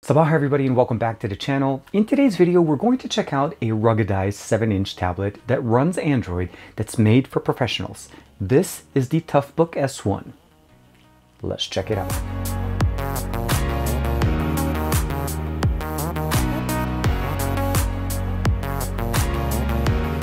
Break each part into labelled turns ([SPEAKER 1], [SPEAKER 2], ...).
[SPEAKER 1] Sabah everybody and welcome back to the channel. In today's video we're going to check out a ruggedized 7-inch tablet that runs Android that's made for professionals. This is the TOUGHBOOK S1. Let's check it out.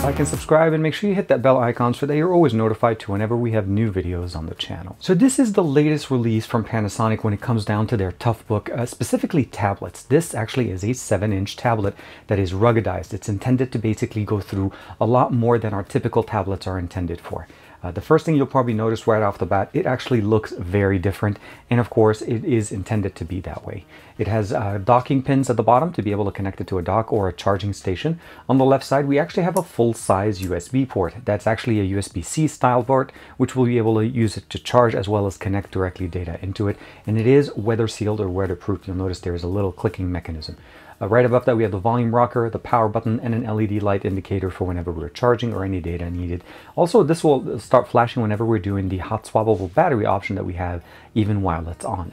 [SPEAKER 1] Like and subscribe and make sure you hit that bell icon so that you're always notified to whenever we have new videos on the channel. So this is the latest release from Panasonic when it comes down to their TOUGHBOOK, specifically tablets. This actually is a 7-inch tablet that is ruggedized. It's intended to basically go through a lot more than our typical tablets are intended for. The first thing you'll probably notice right off the bat, it actually looks very different, and of course it is intended to be that way. It has docking pins at the bottom to be able to connect it to a dock or a charging station. On the left side we actually have a full-size USB port. That's actually a USB-C style port, which we'll be able to use it to charge as well as connect directly data into it, and it is weather sealed or weatherproof. You'll notice there is a little clicking mechanism. Right above that we have the volume rocker, the power button, and an LED light indicator for whenever we're charging or any data needed. Also, this will start flashing whenever we're doing the hot swappable battery option that we have even while it's on.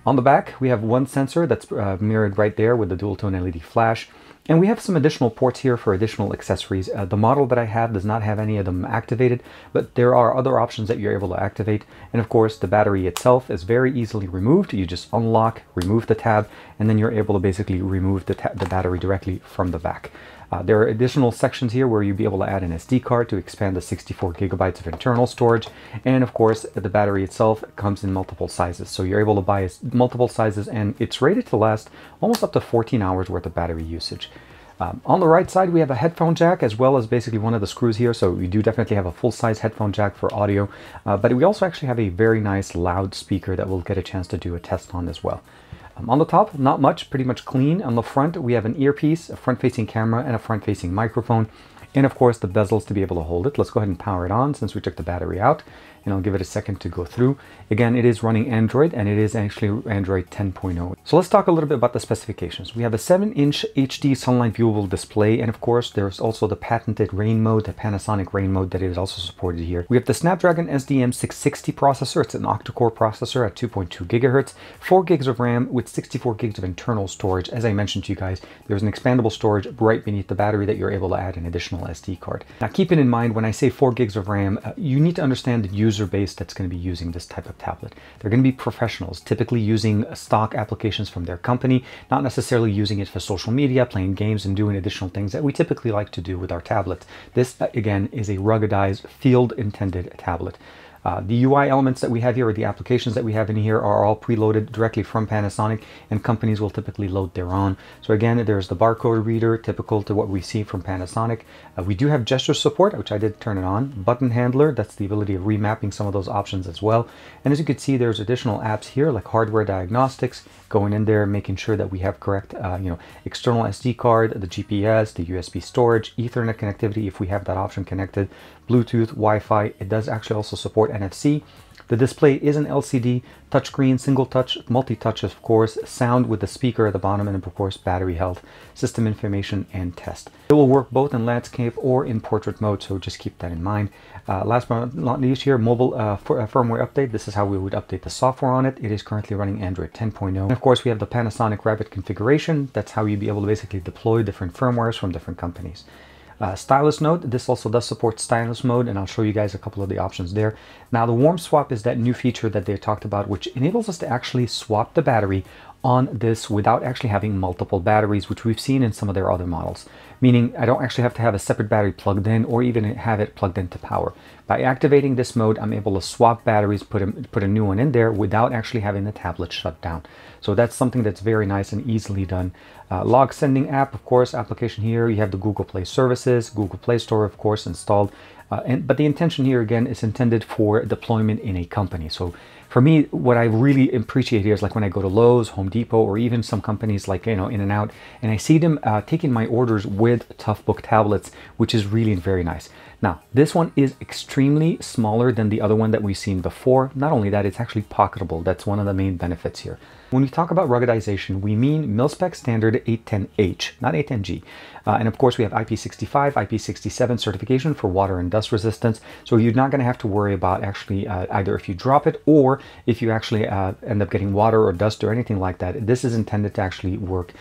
[SPEAKER 1] On the back we have one sensor that's mirrored right there with the dual tone LED flash. And we have some additional ports here for additional accessories. The model that I have does not have any of them activated, but there are other options that you're able to activate. And of course, the battery itself is very easily removed. You just unlock, remove the tab, and then you're able to basically remove the battery directly from the back. There are additional sections here where you'll be able to add an SD card to expand the 64 gigabytes of internal storage. And of course, the battery itself comes in multiple sizes. So you're able to buy multiple sizes, and it's rated to last almost up to 14 hours worth of battery usage. On the right side, we have a headphone jack as well as basically one of the screws here. So we do definitely have a full-size headphone jack for audio, but we also actually have a very nice loudspeaker that we'll get a chance to do a test on as well. On the top, not much, pretty much clean. On the front, we have an earpiece, a front-facing camera, and a front-facing microphone. And of course, the bezels to be able to hold it. Let's go ahead and power it on since we took the battery out. And I'll give it a second to go through. Again, it is running Android, and it is actually Android 10.0. So let's talk a little bit about the specifications. We have a 7-inch HD sunlight viewable display, and of course, there's also the patented rain mode, the Panasonic rain mode that is also supported here. We have the Snapdragon SDM660 processor. It's an octa-core processor at 2.2 gigahertz, 4 gigs of RAM with 64 gigs of internal storage. As I mentioned to you guys, there's an expandable storage right beneath the battery that you're able to add an additional SD card. Now, keeping in mind, when I say 4 gigs of RAM, you need to understand the user base that's going to be using this type of tablet. They're going to be professionals, typically using stock applications from their company, not necessarily using it for social media, playing games, and doing additional things that we typically like to do with our tablets. This, again, is a ruggedized, field-intended tablet. The UI elements that we have here, or the applications that we have in here, are all preloaded directly from Panasonic, and companies will typically load their own. So again, there's the barcode reader, typical to what we see from Panasonic. We do have gesture support, which I did turn it on. Button handler, that's the ability of remapping some of those options as well. And as you can see, there's additional apps here like hardware diagnostics, going in there, making sure that we have correct, external SD card, the GPS, the USB storage, Ethernet connectivity if we have that option connected, Bluetooth, Wi-Fi. It does actually also support NFC. The display is an LCD, touchscreen, single touch, multi-touch of course, sound with the speaker at the bottom, and of course battery health, system information, and test. It will work both in landscape or in portrait mode, so just keep that in mind. Last but not least here, mobile firmware update. This is how we would update the software on it. It is currently running Android 10.0. And of course we have the Panasonic Rapid configuration. That's how you'd be able to basically deploy different firmwares from different companies. Stylus mode, this also does support stylus mode, and I'll show you guys a couple of the options there. Now the warm swap is that new feature that they talked about, which enables us to actually swap the battery on this without actually having multiple batteries, which we've seen in some of their other models. Meaning I don't actually have to have a separate battery plugged in or even have it plugged into power. By activating this mode, I'm able to swap batteries, put a new one in there without actually having the tablet shut down. So that's something that's very nice and easily done. Log sending app, of course, application here. You have the Google Play services, Google Play Store, of course, installed. But the intention here, again, is intended for deployment in a company. So for me, what I really appreciate here is like when I go to Lowe's, Home Depot, or even some companies like, In-N-Out, and I see them taking my orders with TOUGHBOOK tablets, which is really very nice. Now, this one is extremely smaller than the other one that we've seen before. Not only that, it's actually pocketable. That's one of the main benefits here. When we talk about ruggedization, we mean mil-spec standard 810H, not 810G. And of course, we have IP65, IP67 certification for water and dust resistance. So you're not going to have to worry about actually either if you drop it or or if you actually end up getting water or dust or anything like that, this is intended to actually work.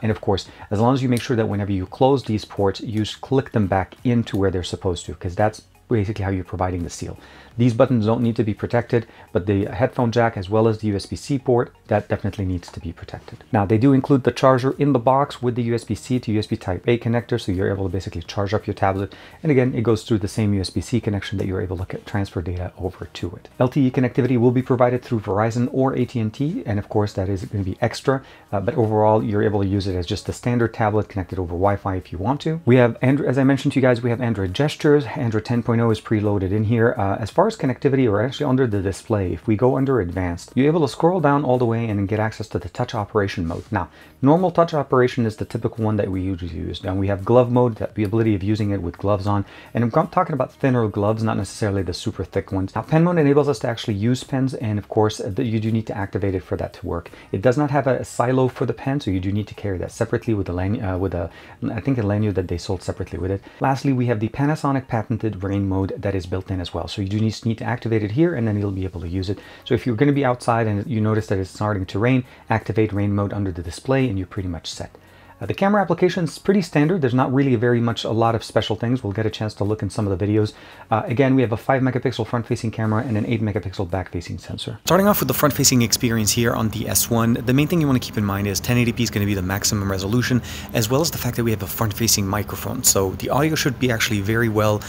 [SPEAKER 1] And of course, as long as you make sure that whenever you close these ports, you click them back into where they're supposed to, because that's basically how you're providing the seal. These buttons don't need to be protected, but the headphone jack as well as the USB-C port, that definitely needs to be protected. Now, they do include the charger in the box with the USB-C to USB Type-A connector, so you're able to basically charge up your tablet. And again, it goes through the same USB-C connection that you're able to transfer data over to it. LTE connectivity will be provided through Verizon or AT&T, and of course that is going to be extra, but overall you're able to use it as just a standard tablet connected over Wi-Fi if you want to. We have, as I mentioned to you guys, we have Android gestures. Android 10.0 is preloaded in here. As far as connectivity, or actually under the display, if we go under advanced, you're able to scroll down all the way and get access to the touch operation mode. Now, normal touch operation is the typical one that we usually use. Now we have glove mode, the ability of using it with gloves on, and I'm talking about thinner gloves, not necessarily the super thick ones. Now, pen mode enables us to actually use pens, and of course you do need to activate it for that to work. It does not have a silo for the pen, so you do need to carry that separately with a I think a lanyard that they sold separately with it. Lastly, we have the Panasonic patented rain mode that is built in as well, so you do need to activate it here, and then you'll be able to use it. So if you're going to be outside and you notice that it's starting to rain, activate rain mode under the display and you're pretty much set. The camera application is pretty standard. There's not really a lot of special things. We'll get a chance to look in some of the videos. Again, we have a 5 megapixel front-facing camera and an 8 megapixel back-facing sensor. Starting off with the front-facing experience here on the S1, the main thing you want to keep in mind is 1080p is going to be the maximum resolution, as well as the fact that we have a front-facing microphone. So the audio should be actually very well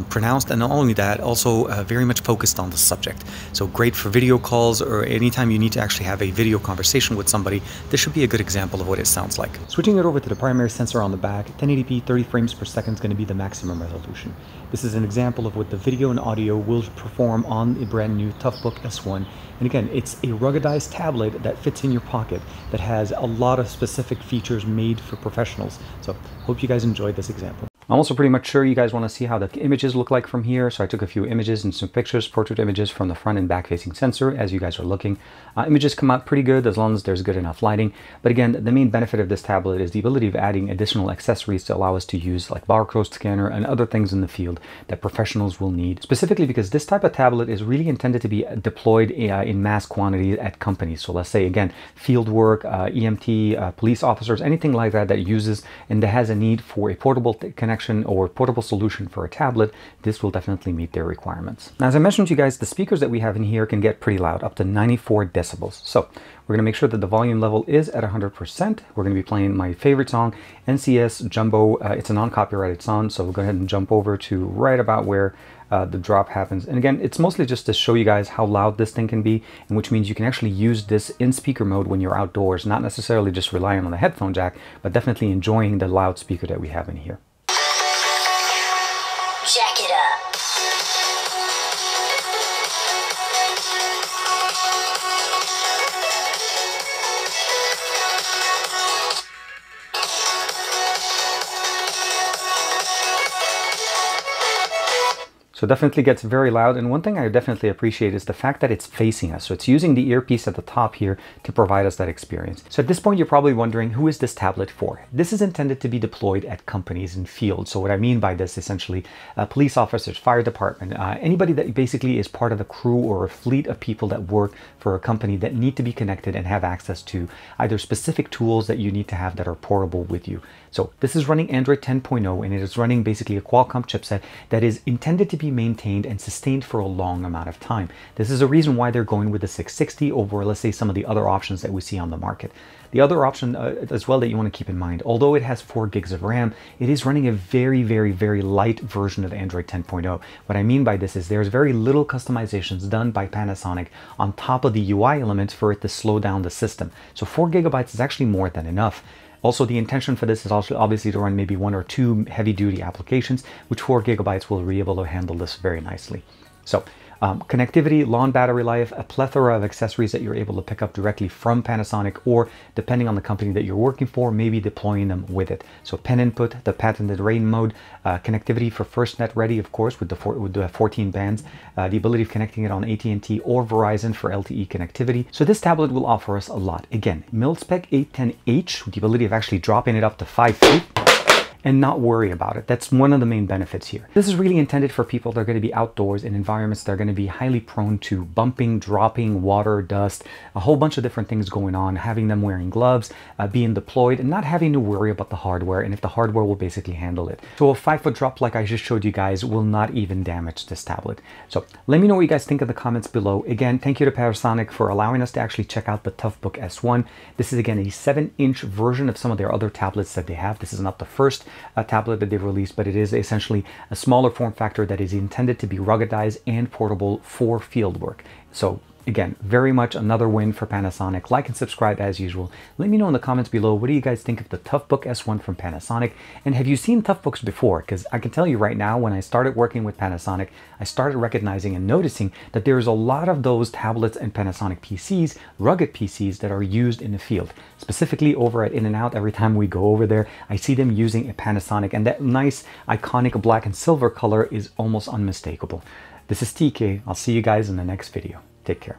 [SPEAKER 1] pronounced, and not only that, also very much focused on the subject. So great for video calls or anytime you need to actually have a video conversation with somebody. This should be a good example of what it sounds like. Switching it over to the primary sensor on the back, 1080p 30 frames per second is going to be the maximum resolution. This is an example of what the video and audio will perform on the brand new TOUGHBOOK S1. And again, it's a ruggedized tablet that fits in your pocket that has a lot of specific features made for professionals. So hope you guys enjoyed this example. I'm also pretty much sure you guys want to see how the images look like from here, so I took a few images and some pictures, portrait images from the front and back facing sensor as you guys are looking. Images come out pretty good as long as there's good enough lighting, but again, the main benefit of this tablet is the ability of adding additional accessories to allow us to use like barcode scanner and other things in the field that professionals will need, specifically because this type of tablet is really intended to be deployed in mass quantity at companies. So let's say again, field work, EMT, police officers, anything like that that uses and that has a need for a portable connection or portable solution for a tablet, this will definitely meet their requirements. Now, as I mentioned to you guys, the speakers that we have in here can get pretty loud, up to 94 decibels. So we're going to make sure that the volume level is at 100%. We're going to be playing my favorite song, NCS Jumbo. It's a non-copyrighted song, so we'll go ahead and jump over to right about where the drop happens. And again, it's mostly just to show you guys how loud this thing can be, and which means you can actually use this in speaker mode when you're outdoors, not necessarily just relying on the headphone jack, but definitely enjoying the loudspeaker that we have in here.
[SPEAKER 2] Jack it up.
[SPEAKER 1] So definitely gets very loud, and one thing I definitely appreciate is the fact that it's facing us. So it's using the earpiece at the top here to provide us that experience. So at this point, you're probably wondering, who is this tablet for? This is intended to be deployed at companies and fields. So what I mean by this, essentially, police officers, fire department, anybody that basically is part of a crew or a fleet of people that work for a company that need to be connected and have access to either specific tools that you need to have that are portable with you. So this is running Android 10.0, and it is running basically a Qualcomm chipset that is intended to be maintained and sustained for a long amount of time. This is a reason why they're going with the 660 over, let's say, some of the other options that we see on the market. The other option as well that you want to keep in mind, although it has 4 gigs of RAM, it is running a very, very, very light version of Android 10.0. What I mean by this is there's very little customizations done by Panasonic on top of the UI elements for it to slow down the system. So 4 gigabytes is actually more than enough. Also, the intention for this is also obviously to run maybe 1 or 2 heavy-duty applications, which 4 gigabytes will be able to handle this very nicely. So connectivity, long battery life, a plethora of accessories that you're able to pick up directly from Panasonic, or depending on the company that you're working for, maybe deploying them with it. So pen input, the patented rain mode, connectivity for FirstNet ready, of course, with the 14 bands, the ability of connecting it on AT&T or Verizon for LTE connectivity. So this tablet will offer us a lot. Again, MIL-SPEC 810H with the ability of actually dropping it up to 5 feet. and not worry about it. That's one of the main benefits here. This is really intended for people that are going to be outdoors in environments that are going to be highly prone to bumping, dropping, water, dust, a whole bunch of different things going on, having them wearing gloves, being deployed, and not having to worry about the hardware, and if the hardware will basically handle it. So a 5-foot drop like I just showed you guys will not even damage this tablet. So let me know what you guys think in the comments below. Again, thank you to Panasonic for allowing us to actually check out the TOUGHBOOK S1. This is again a 7-inch version of some of their other tablets that they have. This is not the first tablet that they've released, but it is essentially a smaller form factor that is intended to be ruggedized and portable for field work. So again, very much another win for Panasonic. Like and subscribe as usual. Let me know in the comments below, what do you guys think of the TOUGHBOOK S1 from Panasonic? And have you seen TOUGHBOOKs before? Because I can tell you right now, when I started working with Panasonic, I started recognizing and noticing that there's a lot of those tablets and Panasonic PCs, rugged PCs, that are used in the field. Specifically over at In-N-Out, every time we go over there, I see them using a Panasonic, and that nice iconic black and silver color is almost unmistakable. This is TK. I'll see you guys in the next video. Take care.